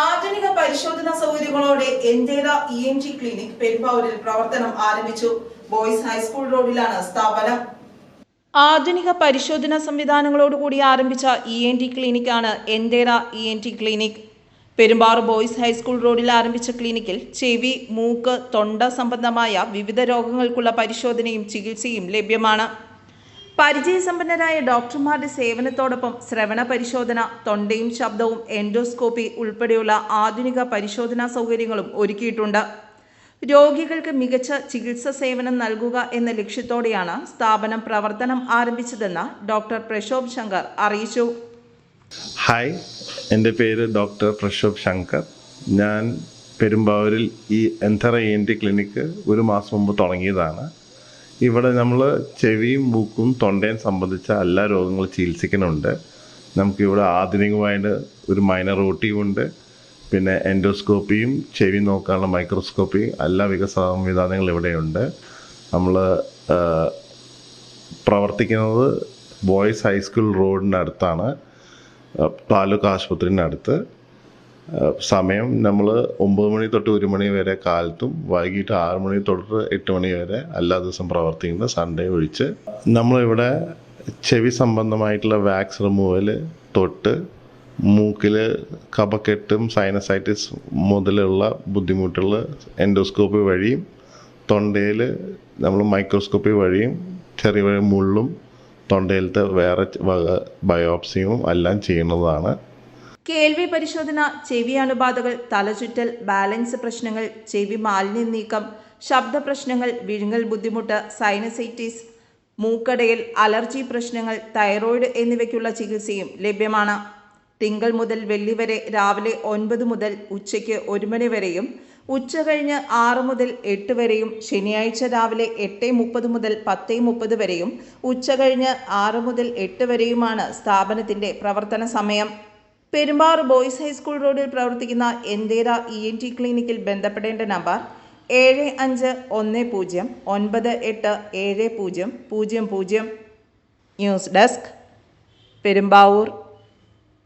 ആധുനിക പരിശോധനാ സൗകര്യങ്ങളോടെ എന്തേര ENT ക്ലിനിക് പെരുമ്പാവൂരിൽ പ്രവർത്തനം ആരംഭിച്ചു. ബോയ്സ് ഹൈസ്കൂൾ റോഡിലാണ് സ്ഥാപനം. ആധുനിക പരിശോധനാ സംവിധാനങ്ങളോടുകൂടി ആരംഭിച്ച ENT ക്ലിനിക്കാണ് എന്തേര ENT clinic. Perumbavoor boys high school റോഡിൽ ആരംഭിച്ച ക്ലിനിക്കിൽ ചെവി, മൂക്ക്, തൊണ്ട സംബന്ധമായ വിവിധ രോഗങ്ങൾക്കുള്ള പരിശോധനയും ചികിത്സയും ലഭ്യമാണ്. പരിചയസമ്പന്നരായ ഡോക്ടർമാരുടെ സേവനത്തോടൊപ്പം ശ്രവണ പരിശോധന, തൊണ്ടയും ശബ്ദവും, എൻഡോസ്കോപ്പി ഉൾപ്പെടെയുള്ള ആധുനിക പരിശോധനാ സൗകര്യങ്ങളും ഒരുക്കിയിട്ടുണ്ട്. രോഗികൾക്ക് മികച്ച ചികിത്സാ സേവനം നൽകുക എന്ന ലക്ഷ്യത്തോടെയാണ് സ്ഥാപനം പ്രവർത്തനം ആരംഭിച്ചതെന്ന് ഡോക്ടർ പ്രശോഭ് ശങ്കർ അറിയിച്ചു. ഹായ്, എൻ്റെ പേര് ഡോക്ടർ പ്രശോഭ് ശങ്കർ. ഞാൻ പെരുമ്പാവൂരിൽ ഈ എന്തേര ENT ക്ലിനിക്ക് ഒരു മാസം മുമ്പ് തുടങ്ങിയതാണ്. ഇവിടെ നമ്മൾ ചെവിയും മൂക്കും തൊണ്ടയും സംബന്ധിച്ച എല്ലാ രോഗങ്ങളും ചികിത്സിക്കുന്നുണ്ട്. നമുക്കിവിടെ ആധുനികമായിട്ട് ഒരു മൈനർ OT ഉണ്ട്, പിന്നെ എൻഡോസ്കോപ്പിയും ചെവി നോക്കാനുള്ള മൈക്രോസ്കോപ്പി, എല്ലാ വികസന സംവിധാനങ്ങളും ഇവിടെയുണ്ട്. നമ്മൾ പ്രവർത്തിക്കുന്നത് ബോയ്സ് ഹൈസ്കൂൾ റോഡിനടുത്താണ്, താലൂക്ക് ആശുപത്രിനടുത്ത്. സമയം നമ്മൾ 9 മണി തൊട്ട് 1 മണി വരെ കാലത്തും, വൈകിട്ട് 6 മണി തൊട്ട് 8 മണി വരെ എല്ലാ ദിവസവും പ്രവർത്തിക്കുന്ന, സൺഡേ ഒഴിച്ച്. നമ്മളിവിടെ ചെവി സംബന്ധമായിട്ടുള്ള വാക്സ് റിമൂവൽ തൊട്ട് മൂക്കിൽ കഫക്കെട്ടും സൈനസൈറ്റിസ് മുതലുള്ള ബുദ്ധിമുട്ടുകൾ എൻഡോസ്കോപ്പി വഴിയും, തൊണ്ടയിൽ നമ്മൾ മൈക്രോസ്കോപ്പി വഴിയും, ചെറിയ മുള്ളും തൊണ്ടയിലത്തെ വേറെ ബയോപ്സിയും എല്ലാം ചെയ്യുന്നതാണ്. കേൾവി പരിശോധന, ചെവി അണുബാധകൾ, തലചുറ്റൽ, ബാലൻസ് പ്രശ്നങ്ങൾ, ചെവി മാലിന്യം നീക്കം, ശബ്ദ പ്രശ്നങ്ങൾ, വിഴുങ്ങൽ ബുദ്ധിമുട്ട്, സൈനസൈറ്റിസ്, മൂക്കടയൽ, അലർജി പ്രശ്നങ്ങൾ, തൈറോയിഡ് എന്നിവയ്ക്കുള്ള ചികിത്സയും ലഭ്യമാണ്. തിങ്കൾ മുതൽ വെള്ളി വരെ രാവിലെ 9 മുതൽ ഉച്ചയ്ക്ക് 1 മണി വരെയും, ഉച്ച കഴിഞ്ഞ് 6 മുതൽ 8 വരെയും, ശനിയാഴ്ച രാവിലെ 8:30 മുതൽ 10:30 വരെയും, ഉച്ച കഴിഞ്ഞ് 6 മുതൽ 8 വരെയുമാണ് സ്ഥാപനത്തിൻ്റെ പ്രവർത്തന സമയം. പെരുമ്പാവൂർ ബോയ്സ് ഹൈസ്കൂൾ റോഡിൽ പ്രവർത്തിക്കുന്ന എന്തേര ENT ക്ലിനിക്കിൽ ബന്ധപ്പെടേണ്ട നമ്പർ 7510987000. News desk, Perumbavoor.